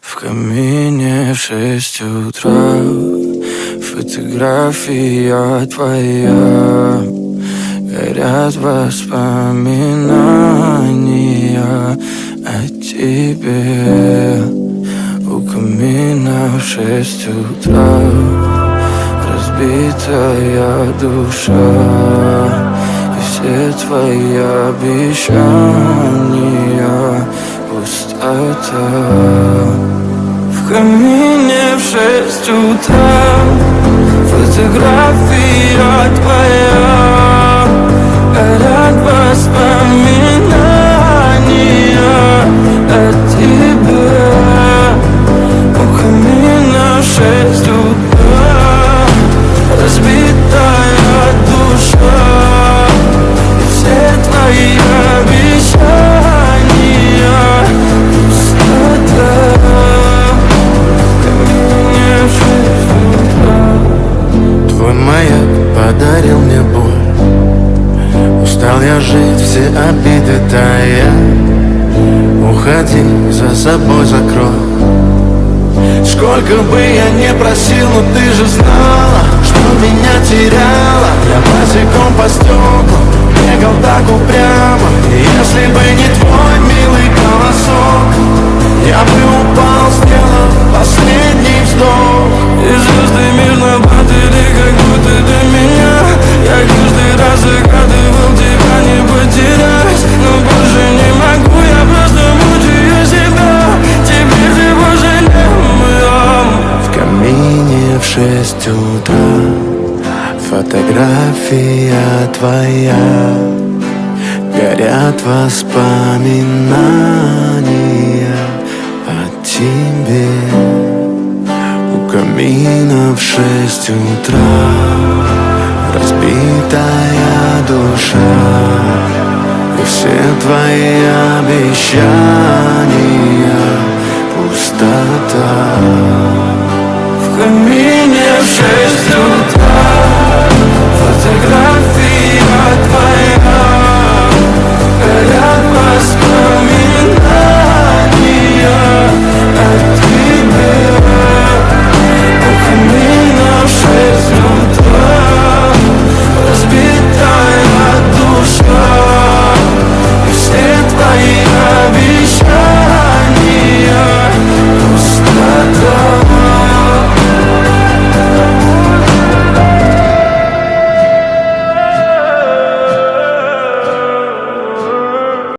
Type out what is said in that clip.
В камине в 6 утра фотография твоя. Горят воспоминания о тебе. У камина в 6 утра разбитая душа. И все твои обещания пустота. В камине в 6 утра фотография твоя. Горят воспоминания о тебе. У камина в 6 утра разбитая душа. И все твои обещания пустота. В камине в 6 утра. Твой маяк подарил мне боль. Устал я жить, все обиды тая. Уходи, за собой закрой. Сколько бы я не просил, но ты же знала, что меня теряла. Я босиком по стеклу бегал так упрямо. И если бы не твой милый голосок, я бы упал, сделав последний вздох. И звезды мирно падали, как будто до меня. Я каждый раз загадывал тебя не потерять, но больше не могу, я просто мучаю себя. Теперь ты больше не моя. В камине в 6 утра фотография твоя. Горят воспоминания о тебе. У камина в 6 утра разбитая душа. И все твои обещания пустота. В камине в 6 утра фотография твоя. Горят воспоминания о тебе. У камина в 6 утра разбитая душа. И все твои обещания